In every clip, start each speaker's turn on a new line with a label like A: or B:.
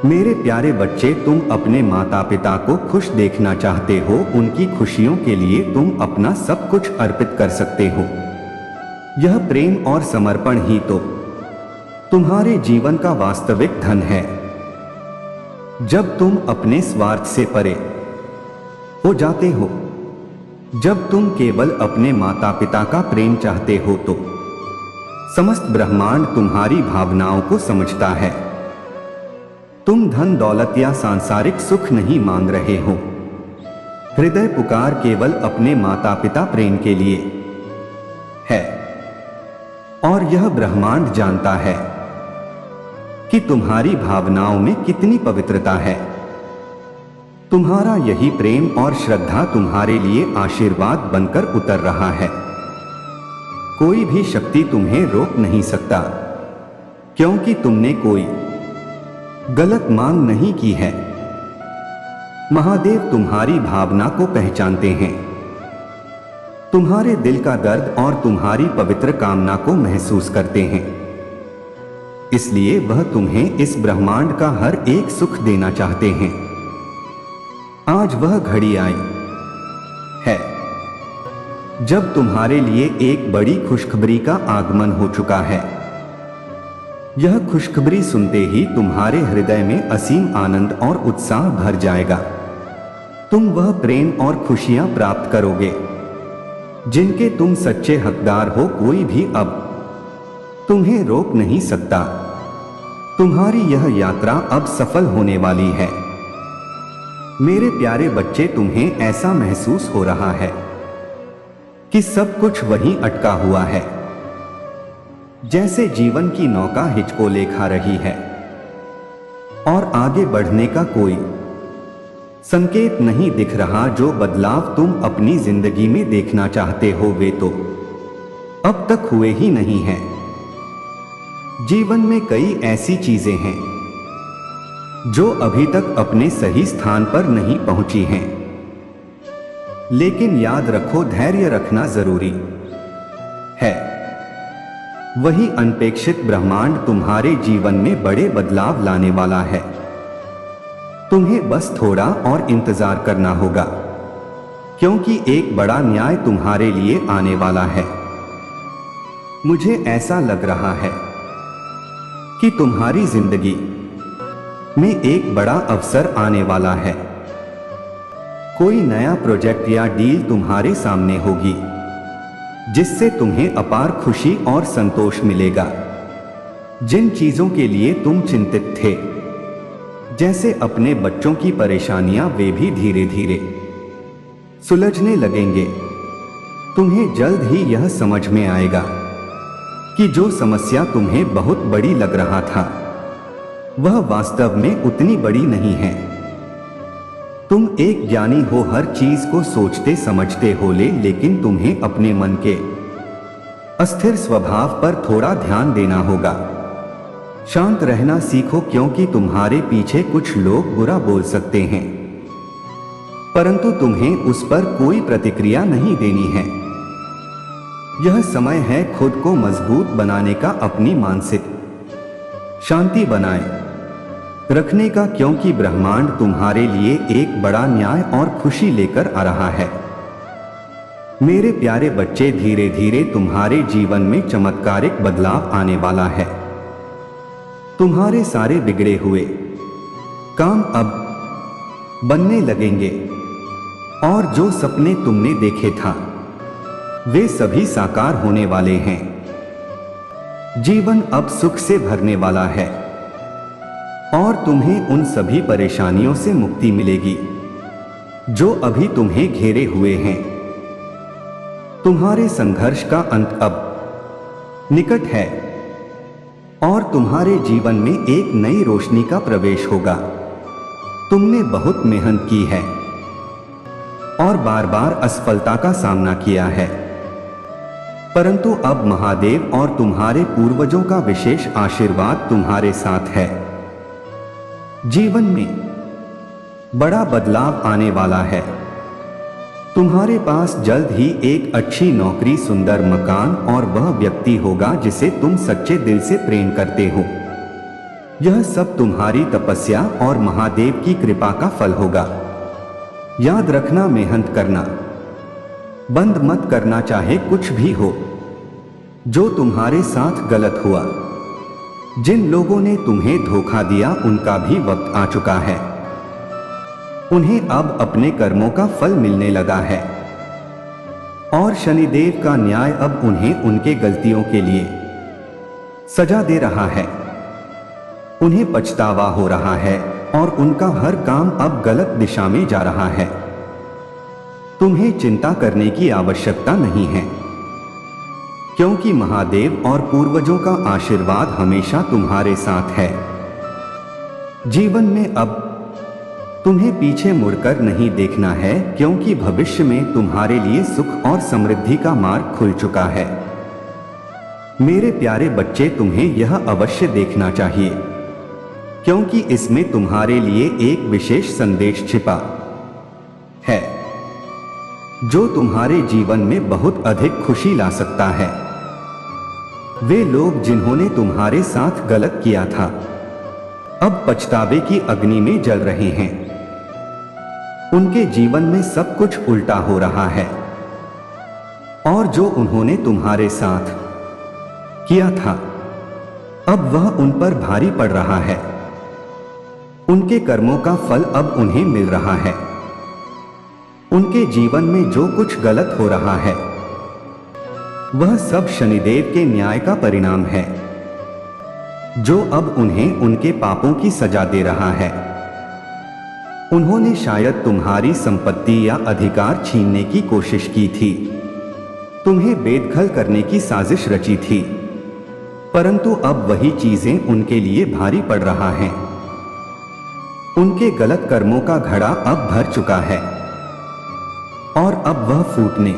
A: मेरे प्यारे बच्चे, तुम अपने माता पिता को खुश देखना चाहते हो। उनकी खुशियों के लिए तुम अपना सब कुछ अर्पित कर सकते हो। यह प्रेम और समर्पण ही तो तुम्हारे जीवन का वास्तविक धन है। जब तुम अपने स्वार्थ से परे हो जाते हो, जब तुम केवल अपने माता पिता का प्रेम चाहते हो, तो समस्त ब्रह्मांड तुम्हारी भावनाओं को समझता है। तुम धन दौलत या सांसारिक सुख नहीं मांग रहे हो। हृदय पुकार केवल अपने माता पिता प्रेम के लिए है। और यह ब्रह्मांड जानता है कि तुम्हारी भावनाओं में कितनी पवित्रता है। तुम्हारा यही प्रेम और श्रद्धा तुम्हारे लिए आशीर्वाद बनकर उतर रहा है। कोई भी शक्ति तुम्हें रोक नहीं सकता, क्योंकि तुमने कोई गलत मांग नहीं की है। महादेव तुम्हारी भावना को पहचानते हैं, तुम्हारे दिल का दर्द और तुम्हारी पवित्र कामना को महसूस करते हैं। इसलिए वह तुम्हें इस ब्रह्मांड का हर एक सुख देना चाहते हैं। आज वह घड़ी आई है जब तुम्हारे लिए एक बड़ी खुशखबरी का आगमन हो चुका है। यह खुशखबरी सुनते ही तुम्हारे हृदय में असीम आनंद और उत्साह भर जाएगा। तुम वह प्रेम और खुशियां प्राप्त करोगे जिनके तुम सच्चे हकदार हो। कोई भी अब तुम्हें रोक नहीं सकता। तुम्हारी यह यात्रा अब सफल होने वाली है। मेरे प्यारे बच्चे, तुम्हें ऐसा महसूस हो रहा है कि सब कुछ वहीं अटका हुआ है, जैसे जीवन की नौका हिचकोले खा रही है और आगे बढ़ने का कोई संकेत नहीं दिख रहा। जो बदलाव तुम अपनी जिंदगी में देखना चाहते हो, वे तो अब तक हुए ही नहीं हैं। जीवन में कई ऐसी चीजें हैं जो अभी तक अपने सही स्थान पर नहीं पहुंची हैं। लेकिन याद रखो, धैर्य रखना जरूरी है। वही अनपेक्षित ब्रह्मांड तुम्हारे जीवन में बड़े बदलाव लाने वाला है। तुम्हें बस थोड़ा और इंतजार करना होगा, क्योंकि एक बड़ा न्याय तुम्हारे लिए आने वाला है। मुझे ऐसा लग रहा है कि तुम्हारी जिंदगी में एक बड़ा अवसर आने वाला है। कोई नया प्रोजेक्ट या डील तुम्हारे सामने होगी, जिससे तुम्हें अपार खुशी और संतोष मिलेगा। जिन चीजों के लिए तुम चिंतित थे, जैसे अपने बच्चों की परेशानियां, वे भी धीरे धीरे सुलझने लगेंगे। तुम्हें जल्द ही यह समझ में आएगा कि जो समस्या तुम्हें बहुत बड़ी लग रहा था, वह वास्तव में उतनी बड़ी नहीं है। तुम एक ज्ञानी हो, हर चीज को सोचते समझते हो, लेकिन तुम्हें अपने मन के अस्थिर स्वभाव पर थोड़ा ध्यान देना होगा। शांत रहना सीखो, क्योंकि तुम्हारे पीछे कुछ लोग बुरा बोल सकते हैं, परंतु तुम्हें उस पर कोई प्रतिक्रिया नहीं देनी है। यह समय है खुद को मजबूत बनाने का, अपनी मानसिक शांति बनाए रखने का, क्योंकि ब्रह्मांड तुम्हारे लिए एक बड़ा न्याय और खुशी लेकर आ रहा है। मेरे प्यारे बच्चे, धीरे धीरे तुम्हारे जीवन में चमत्कारिक बदलाव आने वाला है। तुम्हारे सारे बिगड़े हुए काम अब बनने लगेंगे और जो सपने तुमने देखे था, वे सभी साकार होने वाले हैं। जीवन अब सुख से भरने वाला है और तुम्हें उन सभी परेशानियों से मुक्ति मिलेगी जो अभी तुम्हें घेरे हुए हैं। तुम्हारे संघर्ष का अंत अब निकट है और तुम्हारे जीवन में एक नई रोशनी का प्रवेश होगा। तुमने बहुत मेहनत की है और बार बार असफलता का सामना किया है, परंतु अब महादेव और तुम्हारे पूर्वजों का विशेष आशीर्वाद तुम्हारे साथ है। जीवन में बड़ा बदलाव आने वाला है। तुम्हारे पास जल्द ही एक अच्छी नौकरी, सुंदर मकान और वह व्यक्ति होगा जिसे तुम सच्चे दिल से प्रेम करते हो। यह सब तुम्हारी तपस्या और महादेव की कृपा का फल होगा। याद रखना, मेहनत करना बंद मत करना, चाहे कुछ भी हो। जो तुम्हारे साथ गलत हुआ, जिन लोगों ने तुम्हें धोखा दिया, उनका भी वक्त आ चुका है। उन्हें अब अपने कर्मों का फल मिलने लगा है और शनिदेव का न्याय अब उन्हें उनके गलतियों के लिए सजा दे रहा है। उन्हें पछतावा हो रहा है और उनका हर काम अब गलत दिशा में जा रहा है। तुम्हें चिंता करने की आवश्यकता नहीं है, क्योंकि महादेव और पूर्वजों का आशीर्वाद हमेशा तुम्हारे साथ है। जीवन में अब तुम्हें पीछे मुड़कर नहीं देखना है, क्योंकि भविष्य में तुम्हारे लिए सुख और समृद्धि का मार्ग खुल चुका है। मेरे प्यारे बच्चे, तुम्हें यह अवश्य देखना चाहिए, क्योंकि इसमें तुम्हारे लिए एक विशेष संदेश छिपा है, जो तुम्हारे जीवन में बहुत अधिक खुशी ला सकता है। वे लोग जिन्होंने तुम्हारे साथ गलत किया था, अब पछतावे की अग्नि में जल रहे हैं। उनके जीवन में सब कुछ उल्टा हो रहा है, और जो उन्होंने तुम्हारे साथ किया था, अब वह उन पर भारी पड़ रहा है। उनके कर्मों का फल अब उन्हें मिल रहा है। उनके जीवन में जो कुछ गलत हो रहा है, वह सब शनिदेव के न्याय का परिणाम है, जो अब उन्हें उनके पापों की सजा दे रहा है। उन्होंने शायद तुम्हारी संपत्ति या अधिकार छीनने की कोशिश की थी, तुम्हें बेदखल करने की साजिश रची थी, परंतु अब वही चीजें उनके लिए भारी पड़ रहा है। उनके गलत कर्मों का घड़ा अब भर चुका है और अब वह फूटने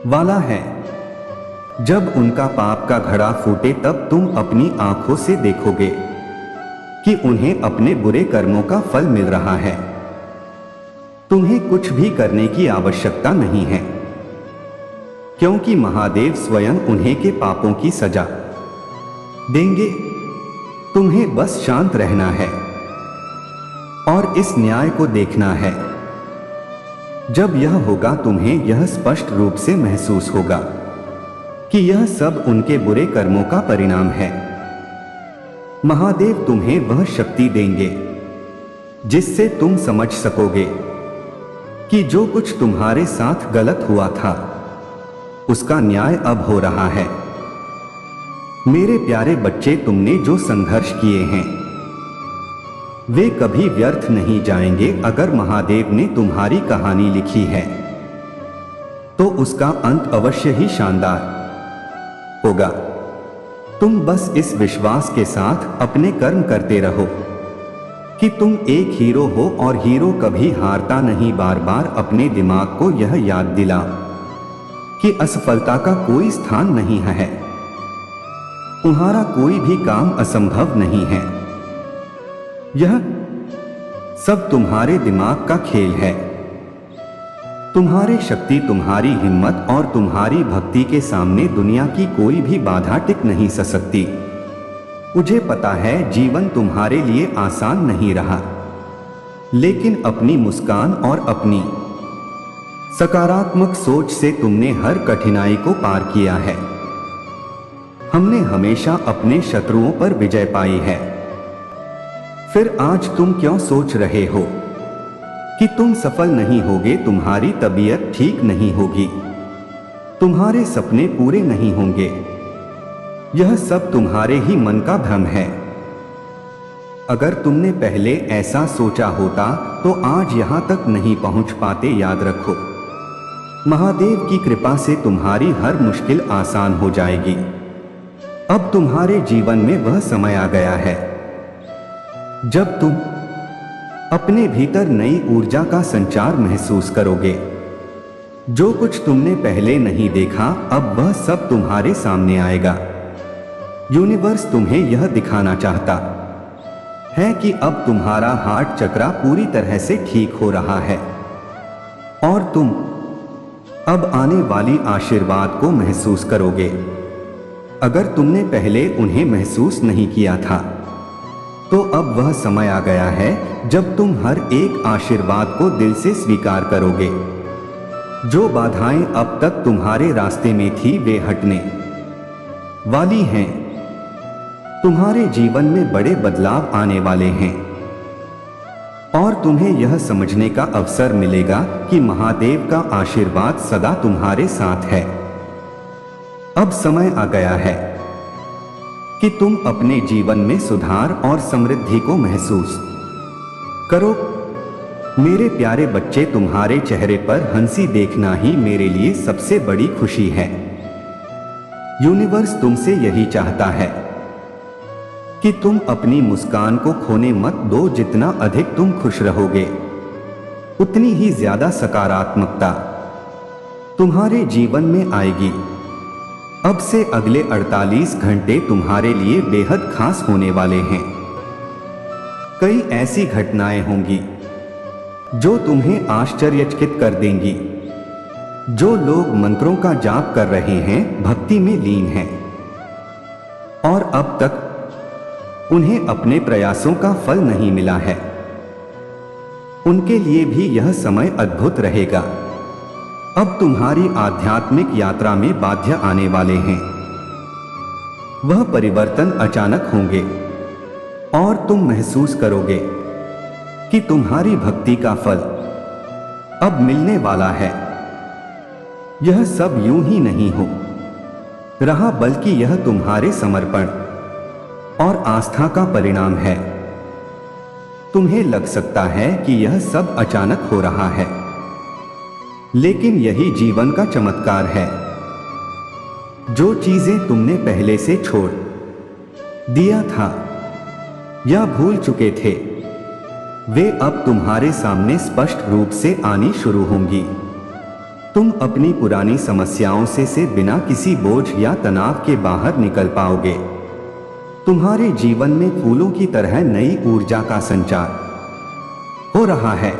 A: वाला है। जब उनका पाप का घड़ा फूटे, तब तुम अपनी आंखों से देखोगे कि उन्हें अपने बुरे कर्मों का फल मिल रहा है। तुम्हें कुछ भी करने की आवश्यकता नहीं है, क्योंकि महादेव स्वयं उन्हें के पापों की सजा देंगे। तुम्हें बस शांत रहना है और इस न्याय को देखना है। जब यह होगा, तुम्हें यह स्पष्ट रूप से महसूस होगा कि यह सब उनके बुरे कर्मों का परिणाम है। महादेव तुम्हें वह शक्ति देंगे जिससे तुम समझ सकोगे कि जो कुछ तुम्हारे साथ गलत हुआ था, उसका न्याय अब हो रहा है। मेरे प्यारे बच्चे, तुमने जो संघर्ष किए हैं, वे कभी व्यर्थ नहीं जाएंगे। अगर महादेव ने तुम्हारी कहानी लिखी है, तो उसका अंत अवश्य ही शानदार होगा। तुम बस इस विश्वास के साथ अपने कर्म करते रहो कि तुम एक हीरो हो, और हीरो कभी हारता नहीं। बार बार अपने दिमाग को यह याद दिला कि असफलता का कोई स्थान नहीं है। तुम्हारा कोई भी काम असंभव नहीं है। यह सब तुम्हारे दिमाग का खेल है। तुम्हारी शक्ति, तुम्हारी हिम्मत और तुम्हारी भक्ति के सामने दुनिया की कोई भी बाधा टिक नहीं सकती। मुझे पता है जीवन तुम्हारे लिए आसान नहीं रहा, लेकिन अपनी मुस्कान और अपनी सकारात्मक सोच से तुमने हर कठिनाई को पार किया है। हमने हमेशा अपने शत्रुओं पर विजय पाई है। फिर आज तुम क्यों सोच रहे हो कि तुम सफल नहीं होगे? तुम्हारी तबीयत ठीक नहीं होगी, तुम्हारे सपने पूरे नहीं होंगे। यह सब तुम्हारे ही मन का भ्रम है। अगर तुमने पहले ऐसा सोचा होता तो आज यहां तक नहीं पहुंच पाते। याद रखो, महादेव की कृपा से तुम्हारी हर मुश्किल आसान हो जाएगी। अब तुम्हारे जीवन में वह समय आ गया है जब तुम अपने भीतर नई ऊर्जा का संचार महसूस करोगे। जो कुछ तुमने पहले नहीं देखा, अब वह सब तुम्हारे सामने आएगा। यूनिवर्स तुम्हें यह दिखाना चाहता है कि अब तुम्हारा हार्ट चक्र पूरी तरह से ठीक हो रहा है और तुम अब आने वाली आशीर्वाद को महसूस करोगे। अगर तुमने पहले उन्हें महसूस नहीं किया था, तो अब वह समय आ गया है जब तुम हर एक आशीर्वाद को दिल से स्वीकार करोगे। जो बाधाएं अब तक तुम्हारे रास्ते में थी वे हटने वाली हैं। तुम्हारे जीवन में बड़े बदलाव आने वाले हैं और तुम्हें यह समझने का अवसर मिलेगा कि महादेव का आशीर्वाद सदा तुम्हारे साथ है। अब समय आ गया है कि तुम अपने जीवन में सुधार और समृद्धि को महसूस करो। मेरे प्यारे बच्चे, तुम्हारे चेहरे पर हंसी देखना ही मेरे लिए सबसे बड़ी खुशी है। यूनिवर्स तुमसे यही चाहता है कि तुम अपनी मुस्कान को खोने मत दो। जितना अधिक तुम खुश रहोगे, उतनी ही ज्यादा सकारात्मकता तुम्हारे जीवन में आएगी। अब से अगले 48 घंटे तुम्हारे लिए बेहद खास होने वाले हैं। कई ऐसी घटनाएं होंगी जो तुम्हें आश्चर्यचकित कर देंगी। जो लोग मंत्रों का जाप कर रहे हैं, भक्ति में लीन हैं और अब तक उन्हें अपने प्रयासों का फल नहीं मिला है, उनके लिए भी यह समय अद्भुत रहेगा। अब तुम्हारी आध्यात्मिक यात्रा में बाधा आने वाले हैं। वह परिवर्तन अचानक होंगे और तुम महसूस करोगे कि तुम्हारी भक्ति का फल अब मिलने वाला है। यह सब यूं ही नहीं हो रहा, बल्कि यह तुम्हारे समर्पण और आस्था का परिणाम है। तुम्हें लग सकता है कि यह सब अचानक हो रहा है, लेकिन यही जीवन का चमत्कार है। जो चीजें तुमने पहले से छोड़ दिया था या भूल चुके थे, वे अब तुम्हारे सामने स्पष्ट रूप से आनी शुरू होंगी। तुम अपनी पुरानी समस्याओं से बिना किसी बोझ या तनाव के बाहर निकल पाओगे। तुम्हारे जीवन में फूलों की तरह नई ऊर्जा का संचार हो रहा है।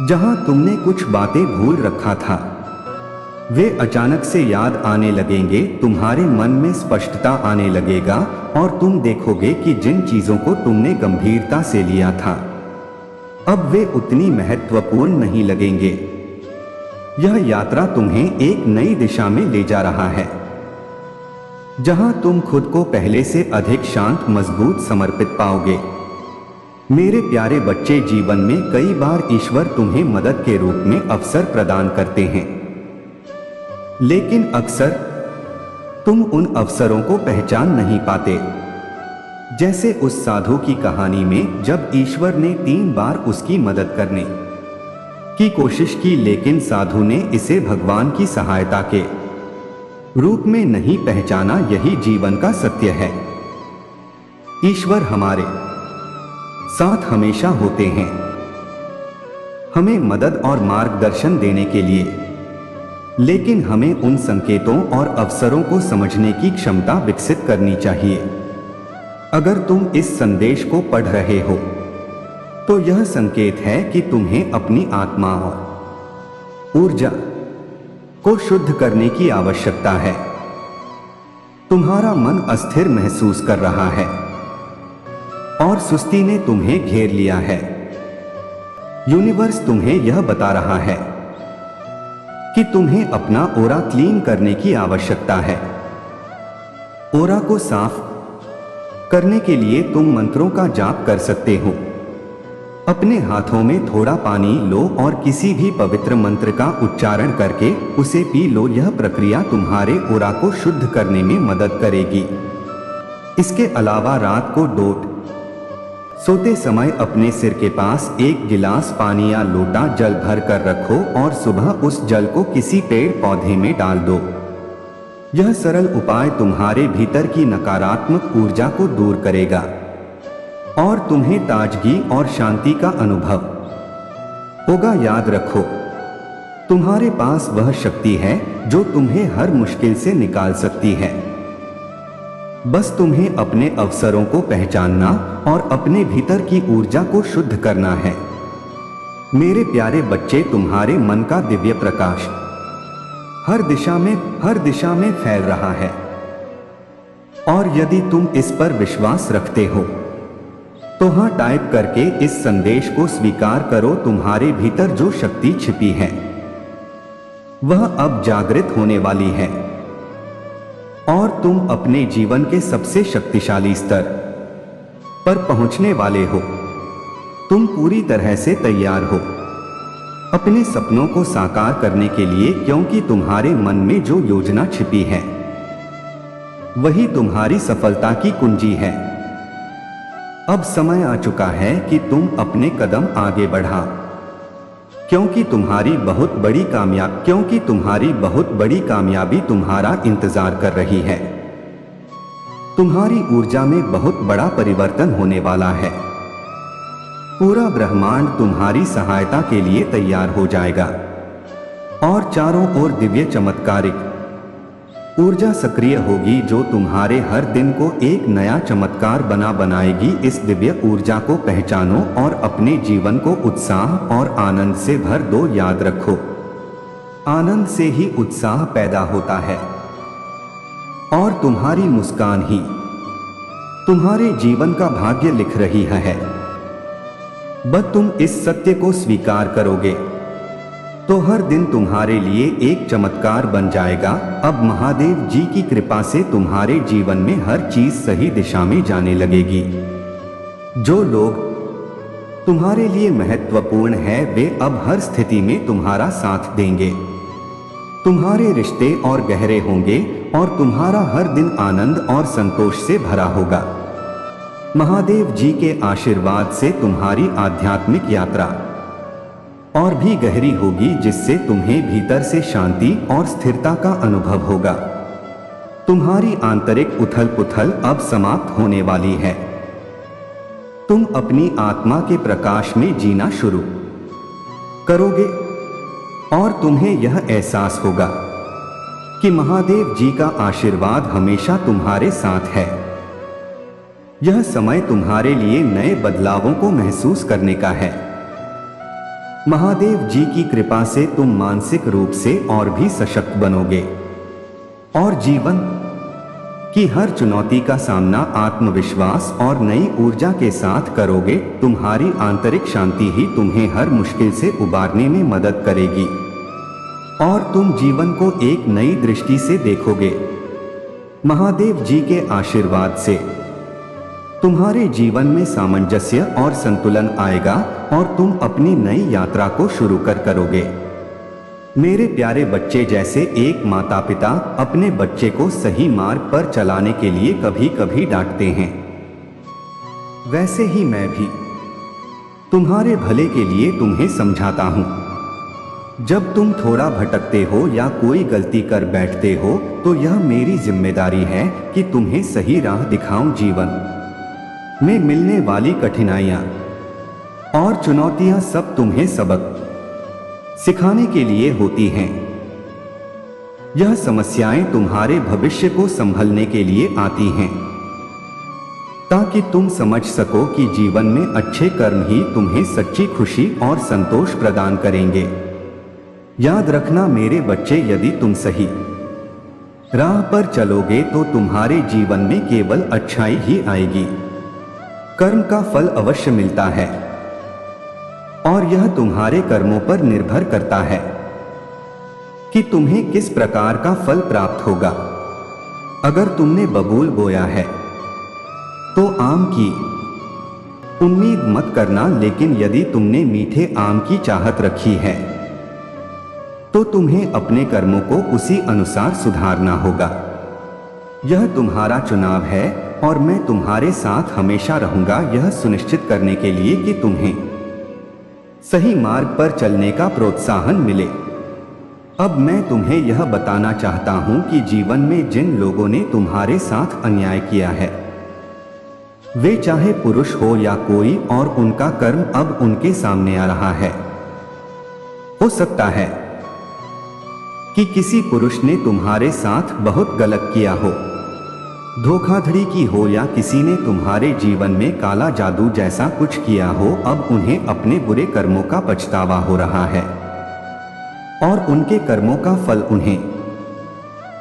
A: जहां तुमने कुछ बातें भूल रखा था, वे अचानक से याद आने लगेंगे। तुम्हारे मन में स्पष्टता आने लगेगा और तुम देखोगे कि जिन चीजों को तुमने गंभीरता से लिया था, अब वे उतनी महत्वपूर्ण नहीं लगेंगे। यह यात्रा तुम्हें एक नई दिशा में ले जा रहा है, जहां तुम खुद को पहले से अधिक शांत, मजबूत, समर्पित पाओगे। मेरे प्यारे बच्चे, जीवन में कई बार ईश्वर तुम्हें मदद के रूप में अवसर प्रदान करते हैं, लेकिन अक्सर तुम उन अवसरों को पहचान नहीं पाते। जैसे उस साधु की कहानी में, जब ईश्वर ने 3 बार उसकी मदद करने की कोशिश की, लेकिन साधु ने इसे भगवान की सहायता के रूप में नहीं पहचाना। यही जीवन का सत्य है। ईश्वर हमारे साथ हमेशा होते हैं, हमें मदद और मार्गदर्शन देने के लिए, लेकिन हमें उन संकेतों और अवसरों को समझने की क्षमता विकसित करनी चाहिए। अगर तुम इस संदेश को पढ़ रहे हो, तो यह संकेत है कि तुम्हें अपनी आत्मा और ऊर्जा को शुद्ध करने की आवश्यकता है। तुम्हारा मन अस्थिर महसूस कर रहा है और सुस्ती ने तुम्हें घेर लिया है। यूनिवर्स तुम्हें यह बता रहा है कि तुम्हें अपना ओरा क्लीन करने की आवश्यकता है। ओरा को साफ करने के लिए तुम मंत्रों का जाप कर सकते हो। अपने हाथों में थोड़ा पानी लो और किसी भी पवित्र मंत्र का उच्चारण करके उसे पी लो। यह प्रक्रिया तुम्हारे ओरा को शुद्ध करने में मदद करेगी। इसके अलावा रात को सोते समय अपने सिर के पास एक गिलास पानी या लोटा जल भर कर रखो और सुबह उस जल को किसी पेड़ पौधे में डाल दो। यह सरल उपाय तुम्हारे भीतर की नकारात्मक ऊर्जा को दूर करेगा और तुम्हें ताजगी और शांति का अनुभव होगा। याद रखो, तुम्हारे पास वह शक्ति है जो तुम्हें हर मुश्किल से निकाल सकती है। बस तुम्हें अपने अवसरों को पहचानना और अपने भीतर की ऊर्जा को शुद्ध करना है। मेरे प्यारे बच्चे, तुम्हारे मन का दिव्य प्रकाश हर दिशा में फैल रहा है और यदि तुम इस पर विश्वास रखते हो तो हाँ, टाइप करके इस संदेश को स्वीकार करो। तुम्हारे भीतर जो शक्ति छिपी है वह अब जागृत होने वाली है और तुम अपने जीवन के सबसे शक्तिशाली स्तर पर पहुंचने वाले हो। तुम पूरी तरह से तैयार हो अपने सपनों को साकार करने के लिए, क्योंकि तुम्हारे मन में जो योजना छिपी है वही तुम्हारी सफलता की कुंजी है। अब समय आ चुका है कि तुम अपने कदम आगे बढ़ा, क्योंकि तुम्हारी बहुत बड़ी कामयाबी तुम्हारा इंतजार कर रही है। तुम्हारी ऊर्जा में बहुत बड़ा परिवर्तन होने वाला है। पूरा ब्रह्मांड तुम्हारी सहायता के लिए तैयार हो जाएगा और चारों ओर दिव्य चमत्कारिक ऊर्जा सक्रिय होगी, जो तुम्हारे हर दिन को एक नया चमत्कार बनाएगी। इस दिव्य ऊर्जा को पहचानो और अपने जीवन को उत्साह और आनंद से भर दो। याद रखो, आनंद से ही उत्साह पैदा होता है और तुम्हारी मुस्कान ही तुम्हारे जीवन का भाग्य लिख रही है। बस तुम इस सत्य को स्वीकार करोगे तो हर दिन तुम्हारे लिए एक चमत्कार बन जाएगा। अब महादेव जी की कृपा से तुम्हारे जीवन में हर चीज सही दिशा में जाने लगेगी। जो लोग तुम्हारे लिए महत्वपूर्ण है वे अब हर स्थिति में तुम्हारा साथ देंगे। तुम्हारे रिश्ते और गहरे होंगे और तुम्हारा हर दिन आनंद और संतोष से भरा होगा। महादेव जी के आशीर्वाद से तुम्हारी आध्यात्मिक यात्रा और भी गहरी होगी, जिससे तुम्हें भीतर से शांति और स्थिरता का अनुभव होगा। तुम्हारी आंतरिक उथल पुथल अब समाप्त होने वाली है। तुम अपनी आत्मा के प्रकाश में जीना शुरू करोगे और तुम्हें यह एहसास होगा कि महादेव जी का आशीर्वाद हमेशा तुम्हारे साथ है। यह समय तुम्हारे लिए नए बदलावों को महसूस करने का है। महादेव जी की कृपा से तुम मानसिक रूप से और भी सशक्त बनोगे और जीवन की हर चुनौती का सामना आत्मविश्वास और नई ऊर्जा के साथ करोगे। तुम्हारी आंतरिक शांति ही तुम्हें हर मुश्किल से उबारने में मदद करेगी और तुम जीवन को एक नई दृष्टि से देखोगे। महादेव जी के आशीर्वाद से तुम्हारे जीवन में सामंजस्य और संतुलन आएगा और तुम अपनी नई यात्रा को शुरू करोगे। मेरे प्यारे बच्चे, जैसे एक माता पिता अपने बच्चे को सही मार्ग पर चलाने के लिए कभी कभी डांटते हैं, वैसे ही मैं भी तुम्हारे भले के लिए तुम्हें समझाता हूं। जब तुम थोड़ा भटकते हो या कोई गलती कर बैठते हो तो यह मेरी जिम्मेदारी है कि तुम्हें सही राह दिखाऊं। जीवन में मिलने वाली कठिनाइयां और चुनौतियां सब तुम्हें सबक सिखाने के लिए होती हैं। यह समस्याएं तुम्हारे भविष्य को संभलने के लिए आती हैं, ताकि तुम समझ सको कि जीवन में अच्छे कर्म ही तुम्हें सच्ची खुशी और संतोष प्रदान करेंगे। याद रखना मेरे बच्चे, यदि तुम सही राह पर चलोगे तो तुम्हारे जीवन में केवल अच्छाई ही आएगी। कर्म का फल अवश्य मिलता है और यह तुम्हारे कर्मों पर निर्भर करता है कि तुम्हें किस प्रकार का फल प्राप्त होगा। अगर तुमने बबूल बोया है तो आम की उम्मीद मत करना, लेकिन यदि तुमने मीठे आम की चाहत रखी है तो तुम्हें अपने कर्मों को उसी अनुसार सुधारना होगा। यह तुम्हारा चुनाव है और मैं तुम्हारे साथ हमेशा रहूंगा, यह सुनिश्चित करने के लिए कि तुम्हें सही मार्ग पर चलने का प्रोत्साहन मिले। अब मैं तुम्हें यह बताना चाहता हूं कि जीवन में जिन लोगों ने तुम्हारे साथ अन्याय किया है, वे चाहे पुरुष हो या कोई और, उनका कर्म अब उनके सामने आ रहा है। हो सकता है कि किसी पुरुष ने तुम्हारे साथ बहुत गलत किया हो, धोखाधड़ी की हो या किसी ने तुम्हारे जीवन में काला जादू जैसा कुछ किया हो। अब उन्हें अपने बुरे कर्मों का पछतावा हो रहा है और उनके कर्मों का फल उन्हें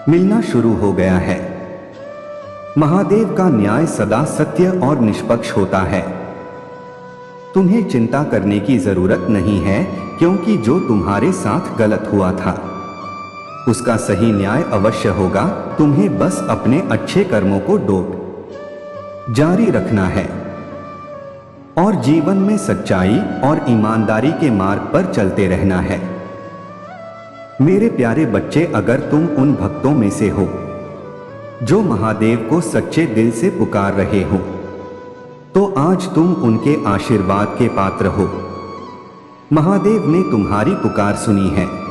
A: मिलना शुरू हो गया है। महादेव का न्याय सदा सत्य और निष्पक्ष होता है। तुम्हें चिंता करने की जरूरत नहीं है, क्योंकि जो तुम्हारे साथ गलत हुआ था उसका सही न्याय अवश्य होगा। तुम्हें बस अपने अच्छे कर्मों को जारी रखना है और जीवन में सच्चाई और ईमानदारी के मार्ग पर चलते रहना है। मेरे प्यारे बच्चे, अगर तुम उन भक्तों में से हो जो महादेव को सच्चे दिल से पुकार रहे हो, तो आज तुम उनके आशीर्वाद के पात्र हो। महादेव ने तुम्हारी पुकार सुनी है।